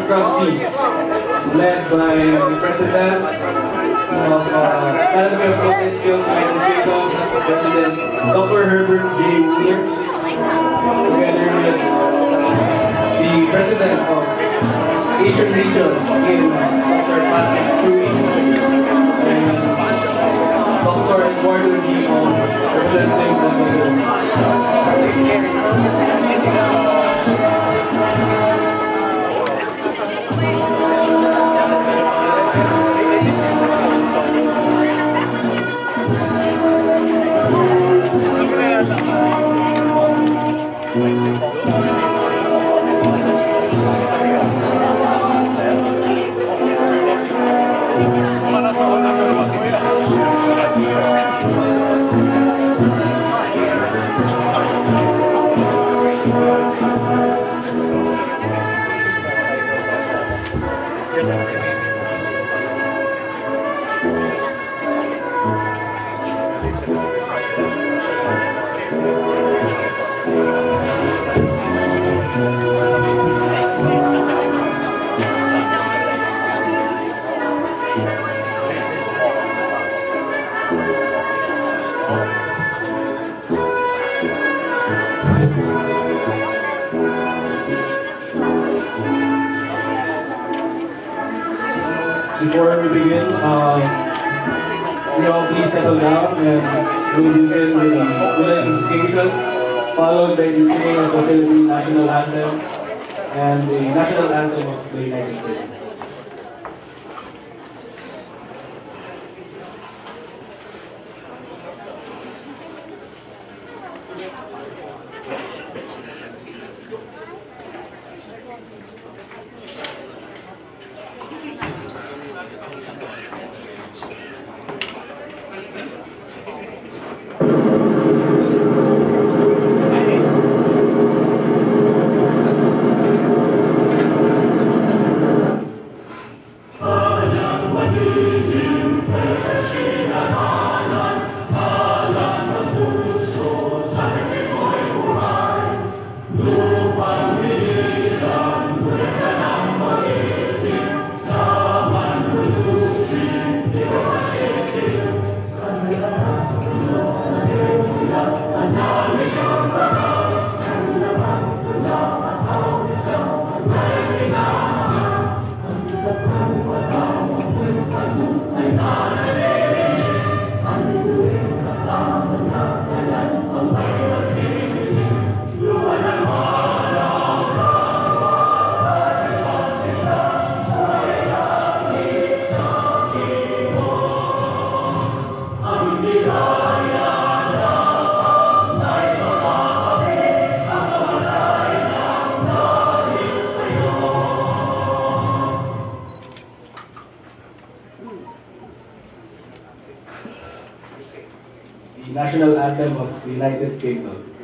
of Trustees, led by the President of Academy of Business Skills and Sales, President Dr. Herbert J. Weir, together with the President of Asian Region in Dr. Patrick Chewy, and Dr. Eduardo G. representing Before we begin, we all please settle down and we'll begin with the Village Invocation, followed by the singing of the Philippine National Anthem and the National Anthem of the United States. The National Anthem of the United Kingdom.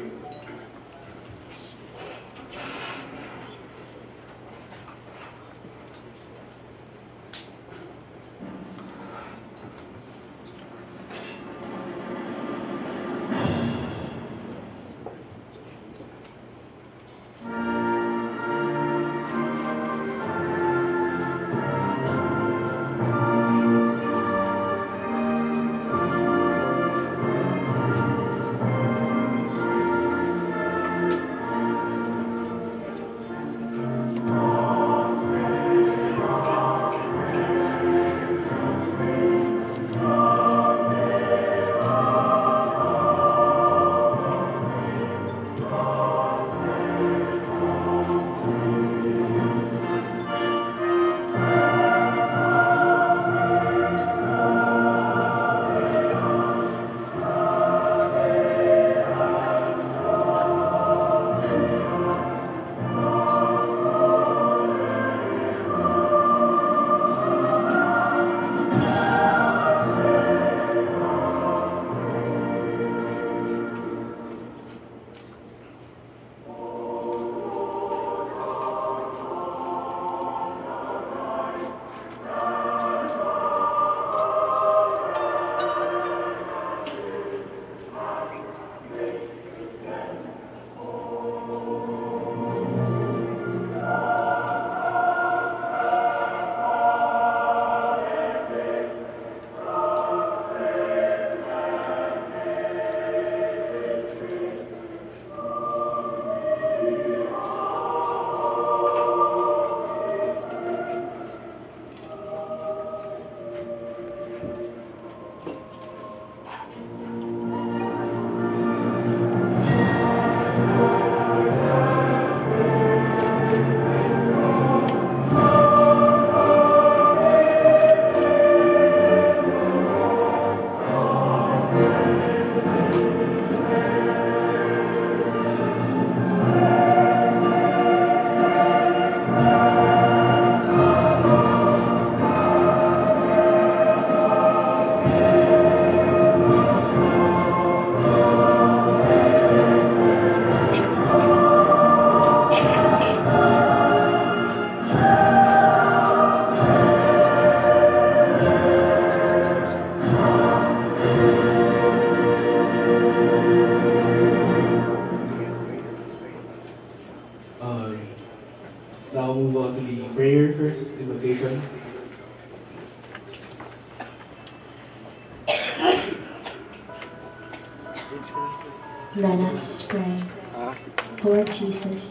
Let us pray. Lord Jesus,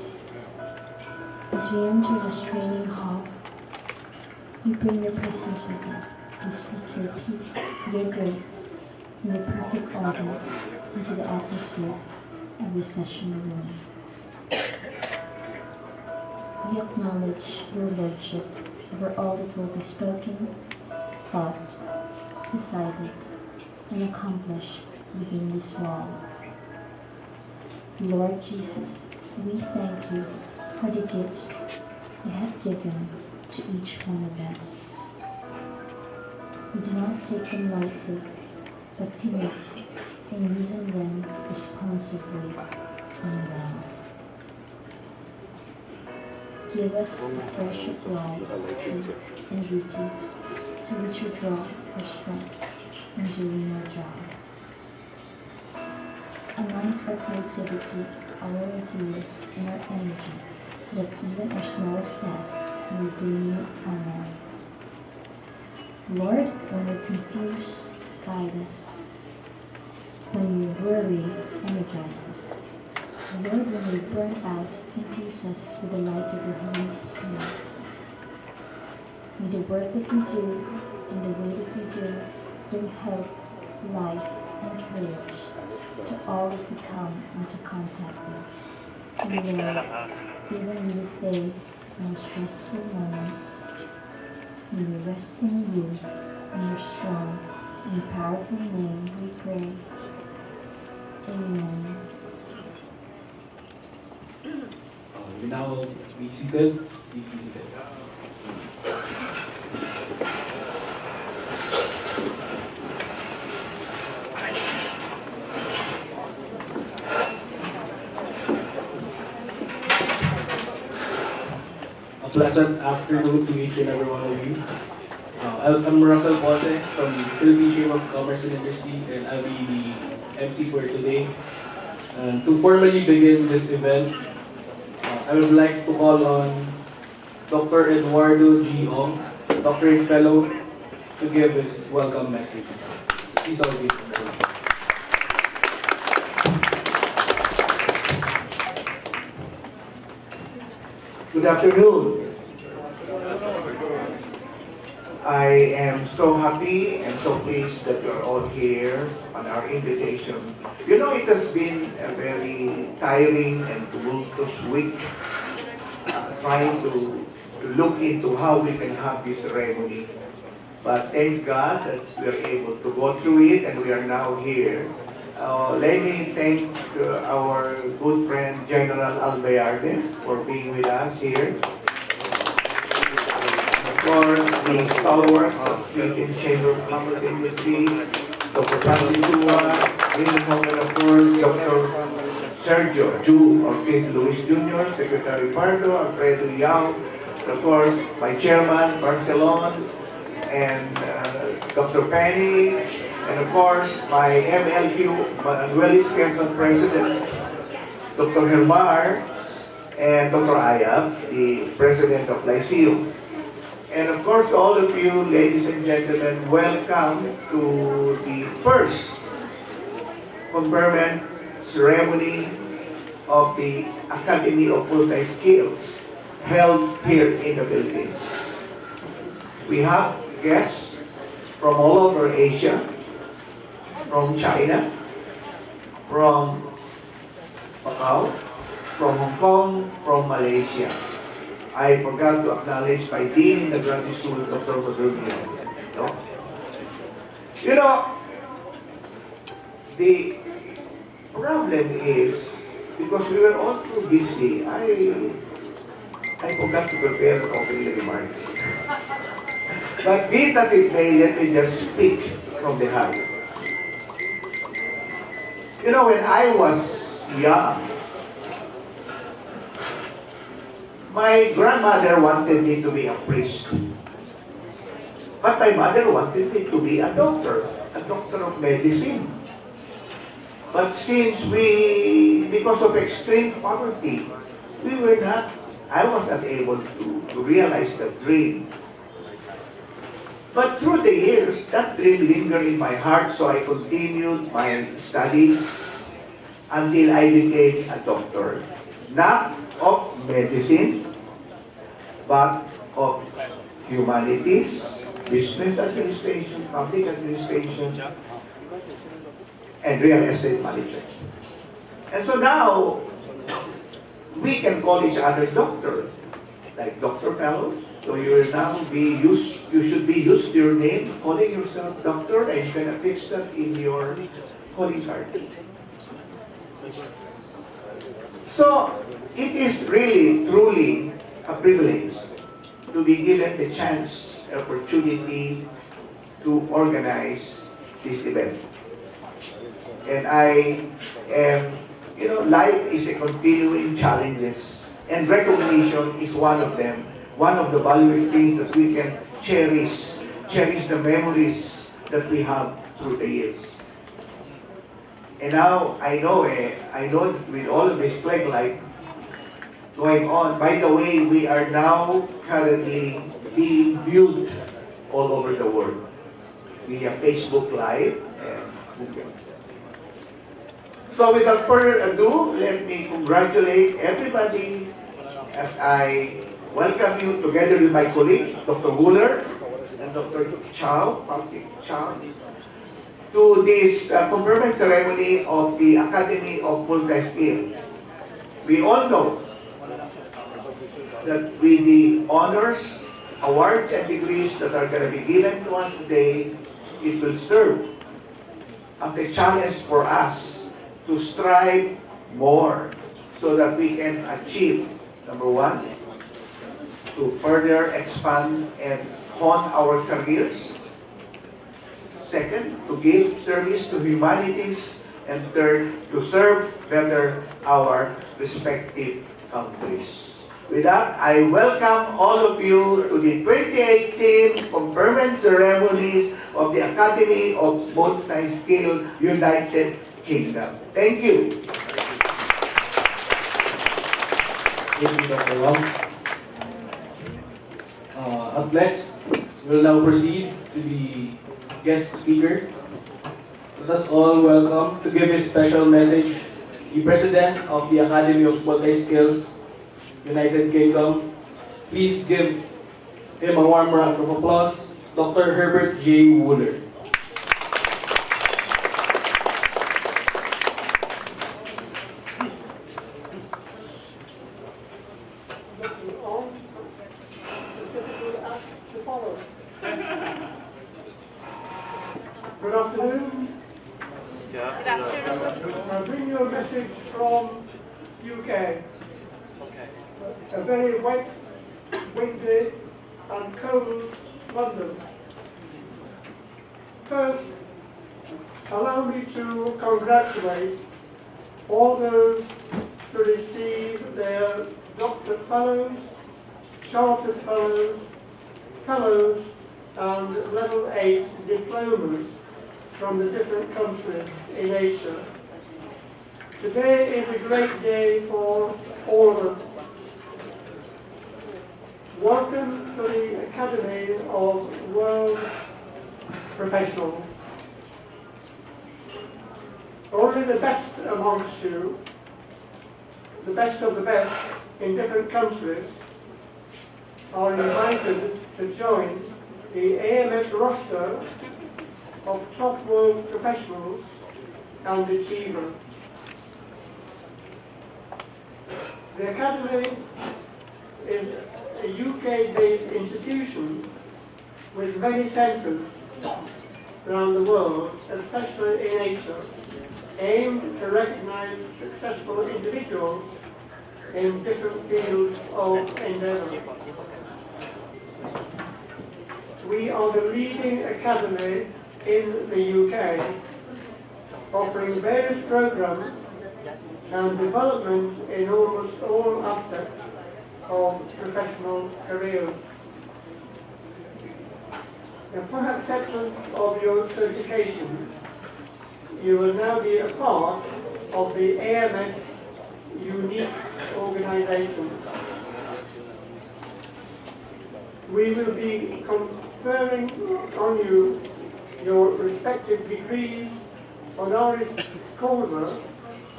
as we enter this training hall, you bring your presence with us to speak your peace, your grace, and your perfect order into the atmosphere of this session of learning. We acknowledge your lordship over all that will be spoken, thought, decided, and accomplished within this wall. Lord Jesus, we thank you for the gifts you have given to each one of us. We do not take them lightly, but commit in using them responsibly and well. Give us a fresh of life, truth, and beauty to which we draw for strength in doing our job. Anoint our creativity, our ideas, and our energy so that even our smallest tasks may bring you honor. Lord, when we're confused, guide us. When we worry, energize us. Lord, when we burn out, infuse us with the light of your Holy Spirit. May the work that we do and the way that we do bring hope, life, and courage to all that we come into contact with. And Lord, even in these days, most stressful moments, may we rest in you, in your strong and powerful name we pray. Amen. You now be seated. Please be seated. A pleasant afternoon to each and every one of you. I'm Russell Ponce from Philippine Chamber of Commerce and Industry, and I'll be the MC for today. And to formally begin this event, I would like to call on Dr. Eduardo G. Ong, Doctorate Fellow, to give his welcome message. Please all give him. Good afternoon. I am so happy and so pleased that you're all here on our invitation. You know, it has been a very tiring and tumultuous week trying to look into how we can have this ceremony. But thank God that we are able to go through it and we are now here. Let me thank our good friend General Albayarde for being with us here. Of course, the stalwarts of Philippine Chamber of Commerce and Industry, Dr. Francis Tua, and of course, Dr. Sergio Ju Ortiz Luis Jr., Secretary Pardo, Alfredo Yao, of course, my chairman, Barcelon, and Dr. Penny, and of course, my MLQ, Manuelis Quezon President, Dr. Helmar, and Dr. Ayab, the President of Lyceum. And of course, to all of you, ladies and gentlemen, welcome to the first conferment ceremony of the Academy of Multi-Skills held here in the Philippines. We have guests from all over Asia, from China, from Macau, from Hong Kong, from Malaysia. I forgot to acknowledge my Dean in the Graduate School, Dr. Madrugio. No? You know, the problem is, because we were all too busy, I forgot to prepare the opening remarks. But be that it may, let me just speak from the heart. You know, when I was young, my grandmother wanted me to be a priest. But my mother wanted me to be a doctor of medicine. But since because of extreme poverty, I was not able to realize the dream. But through the years, that dream lingered in my heart, so I continued my studies until I became a doctor. Not of medicine, but of humanities, business administration, public administration, and real estate management. And so now, we can call each other doctor, like Dr. Fellows. So you will now you should be used to your name, calling yourself doctor, and you can affix that in your calling card. So it is really, truly a privilege to be given the chance, opportunity to organize this event. And I am, life is a continuing challenges, and recognition is one of them. One of the valuable things that we can cherish the memories that we have through the years. And now, I know that with all of this plague life going on, by the way, we are now currently being viewed all over the world via Facebook Live and Google. So without further ado, let me congratulate everybody as I welcome you together with my colleague, Dr. Wooler and Dr. Chow, Patrick Chow, to this conferment ceremony of the Academy of Multi-Skill. We all know that with the honors, awards, and degrees that are going to be given to us today, it will serve as a challenge for us to strive more so that we can achieve, number one, to further expand and hone our careers. Second, to give service to humanities. And third, to serve better our respective countries. With that, I welcome all of you to the 2018 Conferment Ceremonies of the Academy of Multi-Skill United Kingdom. Thank you. Thank you, Dr. Wong. Up next, we'll now proceed to the guest speaker. Let us all welcome to give his special message, the President of the Academy of Multi-Skills United Kingdom. Please give him a warm round of applause, Dr. Herbert J. Wooler. Good afternoon. Good afternoon. I bring you a message from UK. A very wet, windy and cold London. First, allow me to congratulate all those who receive their doctorate fellows, chartered fellows, fellows and level 8 diplomas from the different countries in Asia. Today is a great day for all of us. Welcome to the Academy of World Professionals. Only the best amongst you, the best of the best in different countries, are invited to join the AMS roster of top world professionals and achievers. The Academy is a UK-based institution with many centres around the world, especially in Asia, aimed to recognise successful individuals in different fields of endeavour. We are the leading academy in the UK, offering various programmes and development in almost all aspects of professional careers. Upon acceptance of your certification, you will now be a part of the AMS unique organisation. We will be conferring on you your respective degrees, honoris causa,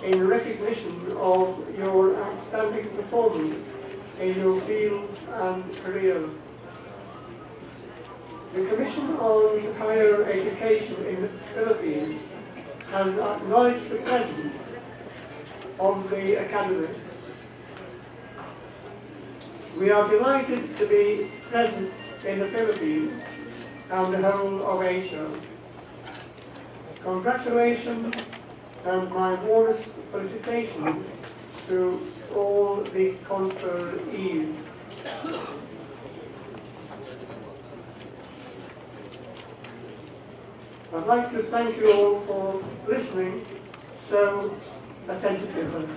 in recognition of your outstanding performance in your fields and careers. The Commission on Higher Education in the Philippines has acknowledged the presence of the Academy. We are delighted to be present in the Philippines and the whole of Asia. Congratulations and my warmest felicitations to all the conferees. I'd like to thank you all for listening so attentively.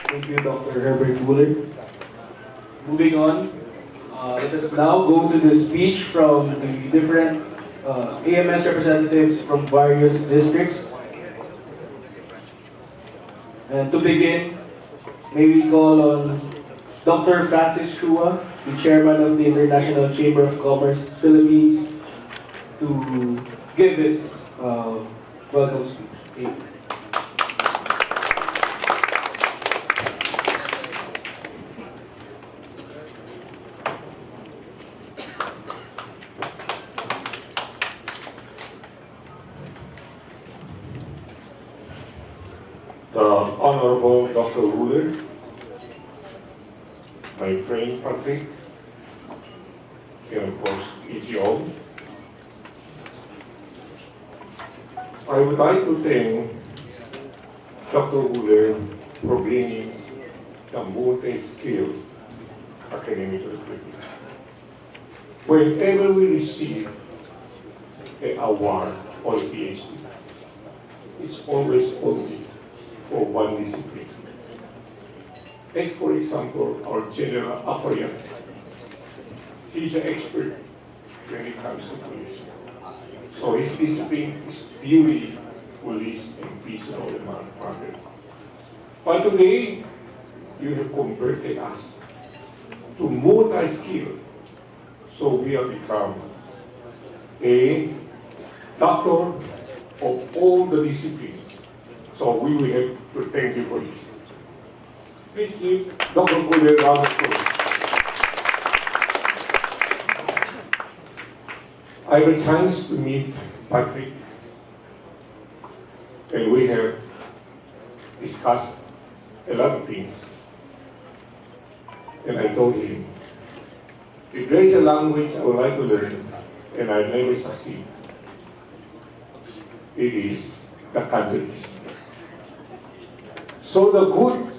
Thank you, Dr. Herbert Wooler. Moving on, let us now go to the speech from the different AMS representatives from various districts. And to begin, may we call on Dr. Francis Chua, the chairman of the International Chamber of Commerce Philippines, to give his welcome speech. Thank you. The Honorable Dr. Wooler, my friend Patrick, and of course, EGO. I would like to thank Dr. Wooler for bringing the multi-skill academic recruitment. Whenever we receive an award or a PhD, it's always only for one discipline. Take, for example, our General Aparian. He's an expert when it comes to police. So his discipline is purely police and peace and all the matters. But today, you have converted us to multi-skill. So we have become a doctor of all the disciplines. So we will have to thank you for this. Please give Dr. Wooler a round of applause. I have a chance to meet Patrick, and we have discussed a lot of things. And I told him, if there is a language I would like to learn, and I never succeed, it is the Cantonese. So the good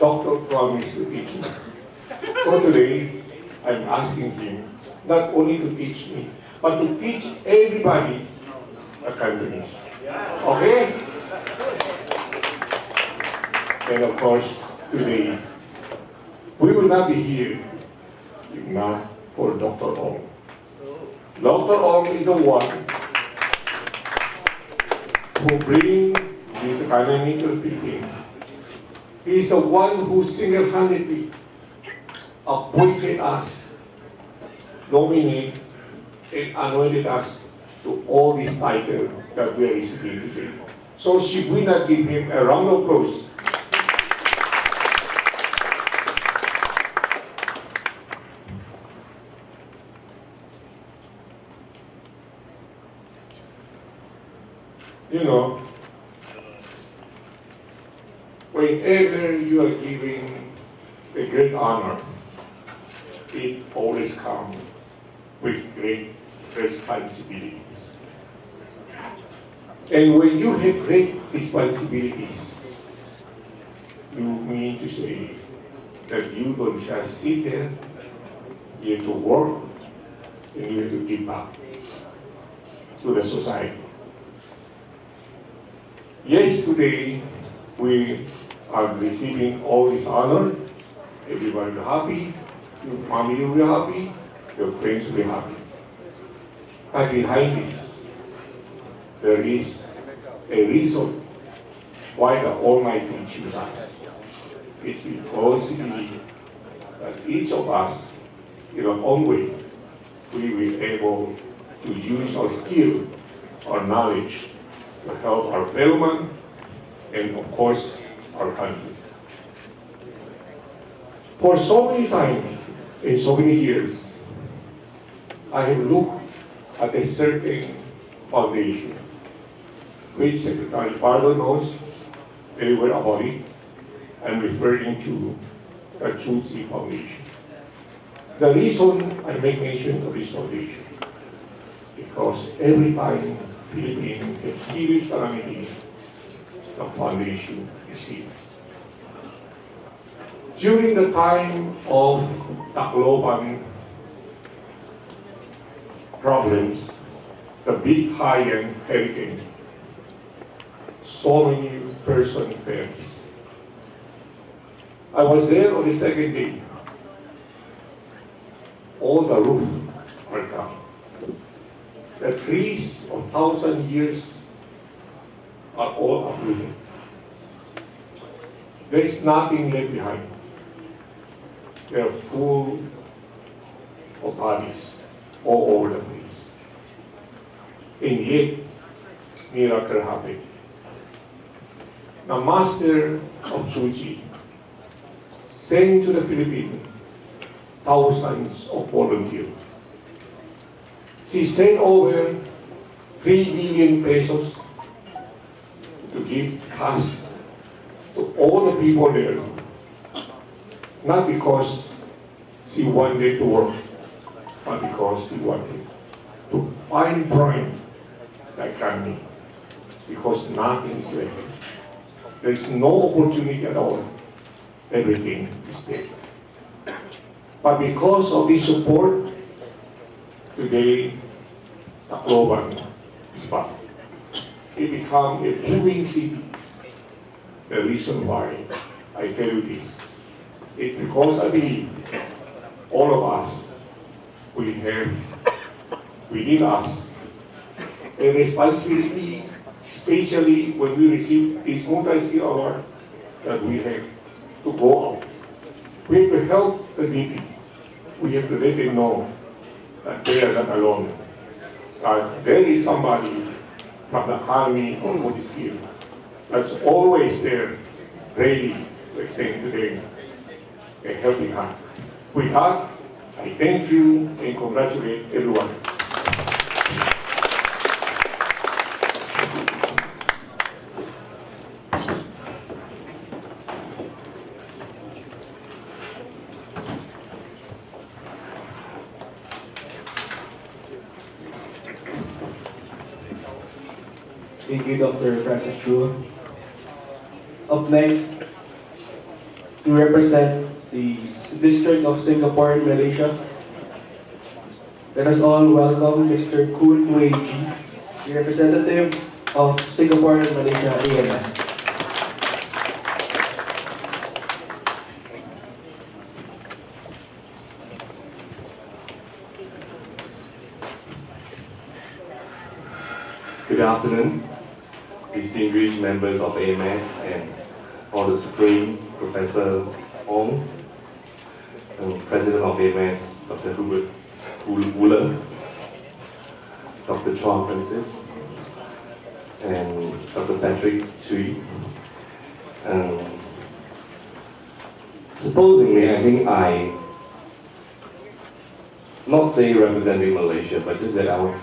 doctor promised to teach me. So today, I'm asking him not only to teach me, but to teach everybody the Cantonese. Okay? And of course, today, we will not be here if not for Dr. Ong. Dr. Ong is the one who brings this economy to the Philippines. He is the one who single-handedly appointed us, nominated, and anointed us to all these titles that we are receiving today. So should we not give him a round of applause? You know, whenever you are giving a great honor, it always comes with great responsibilities. And when you have great responsibilities, you mean to say that you don't just sit there, you have to work, and you have to give back to the society. Yes, today we are receiving all this honor. Everybody will be happy, your family will be happy, your friends will be happy. But behind this, there is a reason why the Almighty chooses us. It's because we believe that each of us, in our own way, we will be able to use our skill, our knowledge, to help our fellow man and, of course, our country. For so many times, in so many years, I have looked at a certain foundation, which Secretary Pardo knows very well about it. I'm referring to the Chutsi Foundation. The reason I make mention of this foundation, because every time Philippines has serious calamity, the foundation is here. During the time of Tacloban problems, the big high-end hurricane, so many persons fell. I was there on the second day. All the roof are gone. The trees of 1,000 years are all uprooted. There is nothing left behind. They are full of bodies all over the place. And yet, miracle happened. The master of Chuchi sent to the Philippines thousands of volunteers. She sent over 3 billion pesos to give cash to all the people there, not because she wanted to work, but because she wanted to find pride like me, because nothing is left. There is no opportunity at all. Everything is dead. But because of this support, today, Tacloban is back. It became a booming city. The reason why I tell you this is because I believe all of us, we have within us a responsibility, especially when we receive this multi-skill award, that we have to go out. We have to help the needy. We have to let them know that they are not alone. That there is somebody from the army of multi-skill that's always there, ready to extend to them a helping hand. With that, I thank you and congratulate everyone. Thank you, Dr. Francis Chua. Up next, to represent the District of Singapore in Malaysia, let us all welcome Mr. Kun Wei Ji, the representative of Singapore and Malaysia AMS. Good afternoon, distinguished members of AMS and all the Supreme Professor Ong, President of AMS, Dr. Hubert Wooler, Dr. Chua Francis, and Dr. Patrick Chui. Supposedly, I think not say representing Malaysia, but just that I would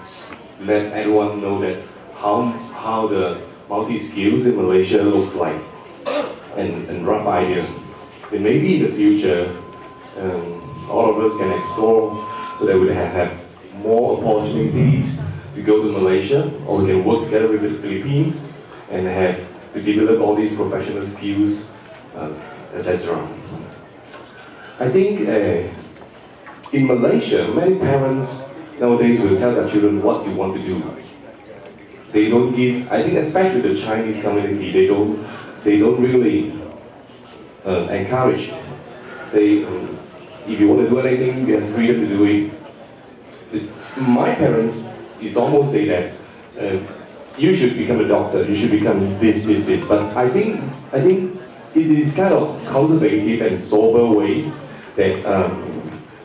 let everyone know that how the multi-skills in Malaysia looks like, and rough idea. And maybe in the future, all of us can explore so that we have more opportunities to go to Malaysia, or we can work together with the Philippines and have to develop all these professional skills, etc. I think in Malaysia, many parents nowadays will tell their children what you want to do. They don't give, I think especially the Chinese community, they don't really encourage. Say, if you want to do anything, you have freedom to do it. My parents is almost say that you should become a doctor, you should become this. But I think it is kind of conservative and sober way that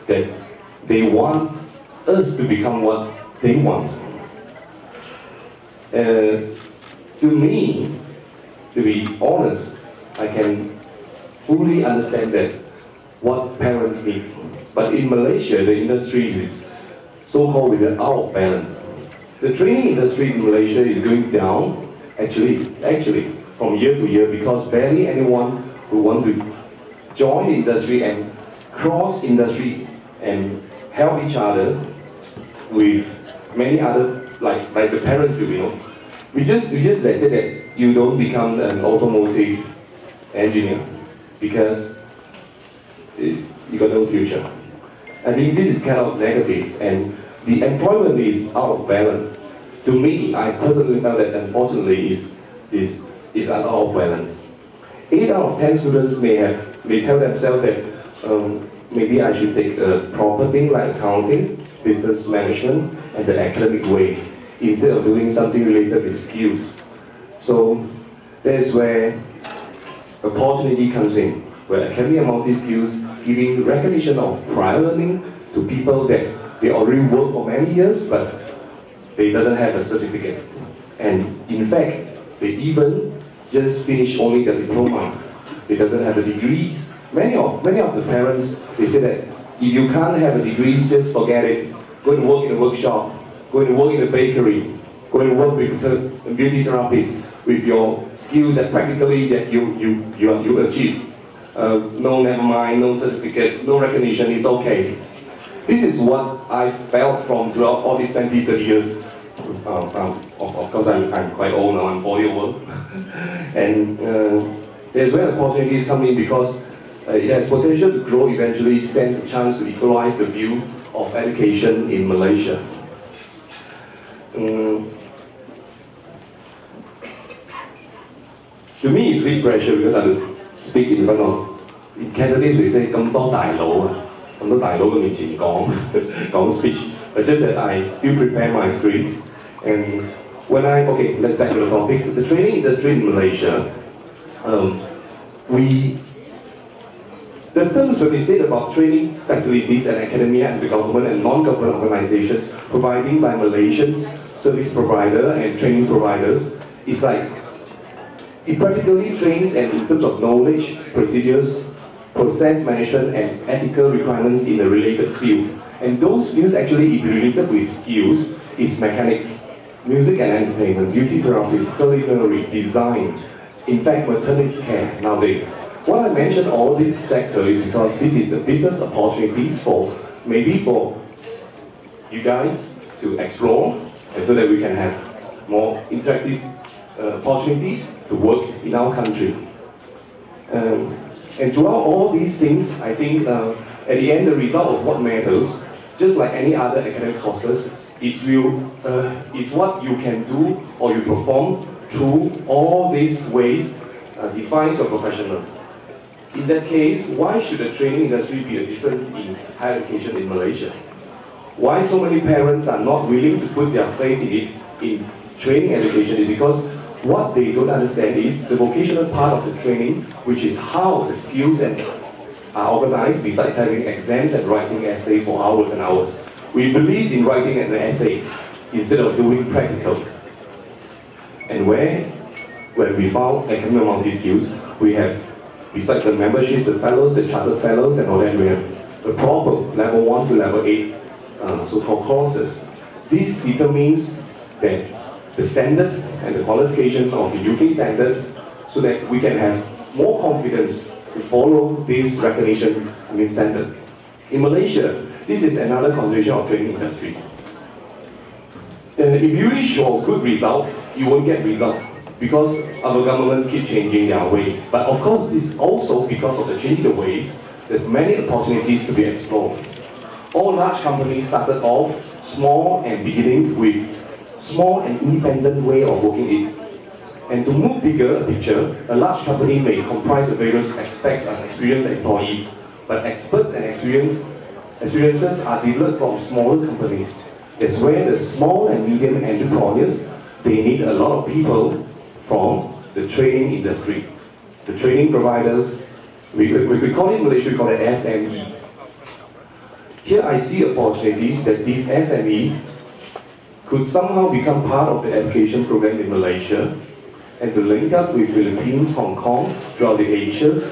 that they want us to become what they want. To me, to be honest, I can fully understand that what parents need. But in Malaysia, the industry is so-called with out of balance. The training industry in Malaysia is going down, actually, from year to year, because barely anyone who want to join the industry and cross industry and help each other with many other, like the parents do, you know. We just let's say that you don't become an automotive engineer because you got no future. I think this is kind of negative, and the employment is out of balance. To me, I personally felt that unfortunately is out of balance. 8 out of 10 students may tell themselves that maybe I should take a proper thing like accounting, business management, and the academic way, instead of doing something related with skills. So that's where opportunity comes in, where Academy of Multi-Skills giving recognition of prior learning to people that they already work for many years, but they doesn't have a certificate. And in fact, they even just finish only the diploma. They doesn't have the degrees. Many of the parents, they say that if you can't have a degrees, just forget it. Go and work in a workshop, go and work in a bakery, go and work with a beauty therapist with your skill that practically that you achieve. No, never mind, no certificates, no recognition, it's okay. This is what I felt from throughout all these 20, 30 years. Of course, I'm quite old now, I'm 40 old. And there's where opportunities come in because it has potential to grow, eventually stands a chance to equalize the view of education in Malaysia. To me, it's big pressure because I have to speak in front of. In Cantonese, we say 咁多大佬啊，咁多大佬嘅面前講speech. But just that I still prepare my script. And when let's back to the topic. The training industry in Malaysia, the terms when we say about training facilities and academia and the government and non-government organizations providing by Malaysians, service provider and training providers, is like it practically trains and in terms of knowledge, procedures, process management and ethical requirements in a related field. And those fields actually, if related with skills, is mechanics, music and entertainment, beauty therapies, culinary, design, in fact maternity care nowadays. What I mentioned all this sector is because this is the business opportunities for maybe for you guys to explore, and so that we can have more interactive opportunities to work in our country. And throughout all these things, I think at the end the result of what matters, just like any other academic courses, it will is what you can do or you perform through all these ways defines your professionalism. In that case, why should the training industry be a difference in higher education in Malaysia? Why so many parents are not willing to put their faith in it, in training education, is because what they don't understand is the vocational part of the training, which is how the skills are organized besides having exams and writing essays for hours and hours. We believe in writing an essays instead of doing practical. And when we found Academy of Multi-Skills, we have, besides the memberships, the fellows, the chartered fellows, and all that, we have the proper level 1 to level 8 so-called courses. This determines that the standard and the qualification of the UK standard, so that we can have more confidence to follow this recognition standard. In Malaysia, this is another consideration of training industry. If you really show good result, you won't get result because our government keep changing their ways. But of course, this also because of the changing the ways, there's many opportunities to be explored. All large companies started off small and beginning with small and independent way of working it. And to move bigger picture, a large company may comprise of various aspects of experienced employees, but experts and experiences are developed from smaller companies. That's where the small and medium entrepreneurs, they need a lot of people from the training industry. The training providers, we call it in Malaysia, we call it SME. Here I see opportunities that these SME could somehow become part of the education program in Malaysia and to link up with Philippines, Hong Kong, throughout the Asias.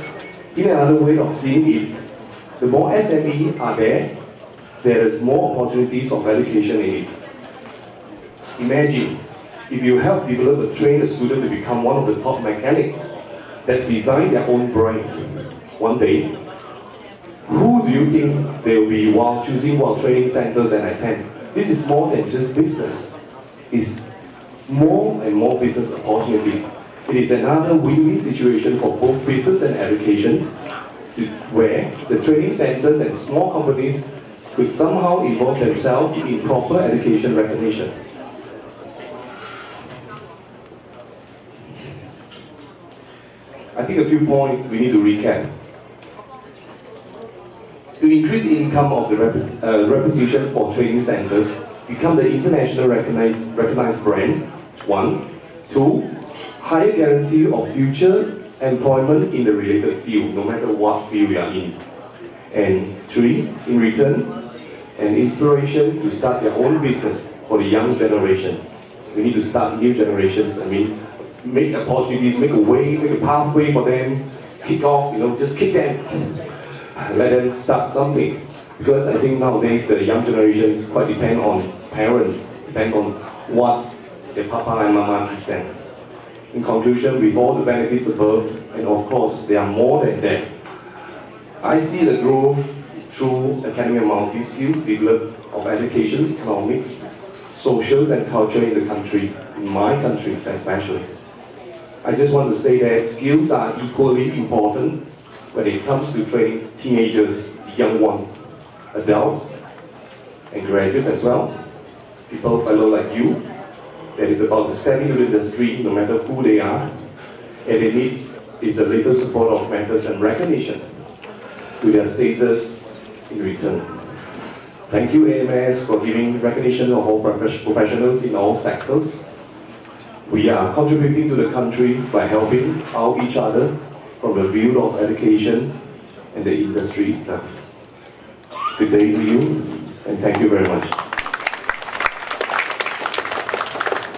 In another way of seeing it, the more SME are there is more opportunities of education in it. Imagine if you help develop or train a student to become one of the top mechanics that design their own brain one day, who do you think they will be while choosing what training centers and attend? This is more than just business. It's more and more business opportunities. It is another win-win situation for both business and education, where the training centers and small companies could somehow involve themselves in proper education recognition. I think a few points we need to recap. To increase income of the reputation for training centers, become the international recognized brand, 1. 2. Higher guarantee of future employment in the related field, no matter what field you are in. And 3. In return, an inspiration to start their own business for the young generations. We need to start new generations, make opportunities, make a way, make a pathway for them, kick off, just kick them. Let them start something. Because I think nowadays the young generations quite depend on parents, depend on what their papa and mama teach them. In conclusion, with all the benefits above, and of course there are more than that, I see the growth through academic multi-skills development of education, economics, socials and culture in the countries, in my countries especially. I just want to say that skills are equally important when it comes to training teenagers, the young ones, adults, and graduates as well. People, fellow like you, that is about to step into the industry, no matter who they are, and they need is a little support of methods and recognition to their status in return. Thank you, AMS, for giving recognition of all professionals in all sectors. We are contributing to the country by helping out each other from the view of education and the industry itself. Good day to you, and thank you very much.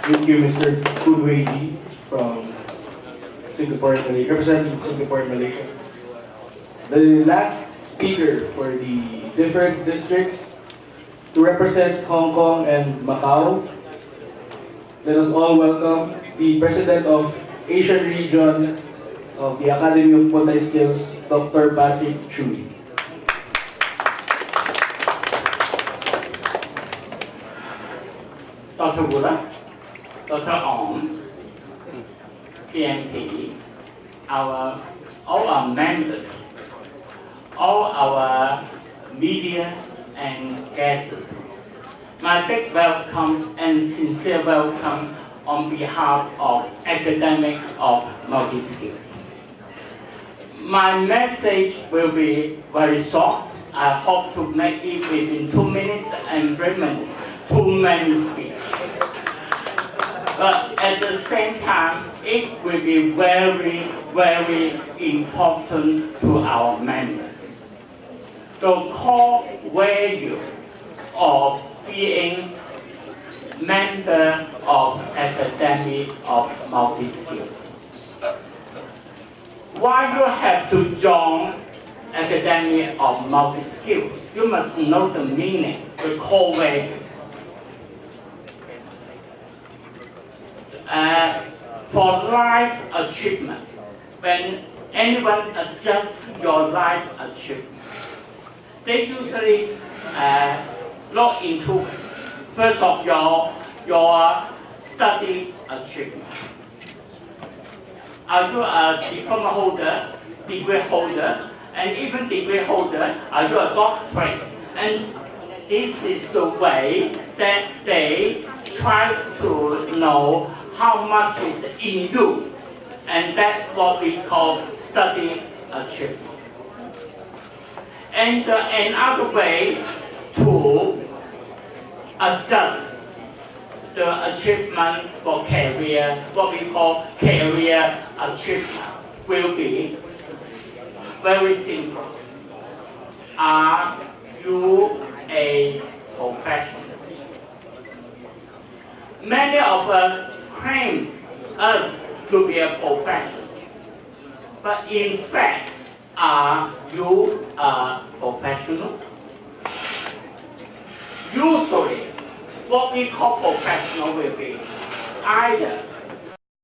Thank you, Mr. Kudwei Ji from Singapore, Malaysia, representing Singapore and Malaysia. The last speaker for the different districts to represent Hong Kong and Macau. Let us all welcome the President of Asian Region of the Academy of Multi-Skills, Dr. Patrick Chui. Dr. Wula, Dr. Ong, CMP, all our members, all our media and guests. My big welcome and sincere welcome on behalf of Academic of Multi-Skills. My message will be very short. I hope to make it within 2 minutes and 3 minutes, 2 minutes speech. But at the same time, it will be very, very important to our members. The core value of being member of Academy of Multi-Skills. Why you have to join Academy of Multi-Skills? You must know the meaning, the core values. For life achievement, when anyone adjusts your life achievement, they usually look into first of your study achievement. Are you a diploma holder, degree holder, and even degree holder, are you a doctorate? And this is the way that they try to know how much is in you. And that's what we call study achievement. And another way to adjust the achievement for career, what we call career achievement, will be very simple. Are you a professional? Many of us claim us to be a profession, but in fact, are you a professional? Usually, what we call professional will be either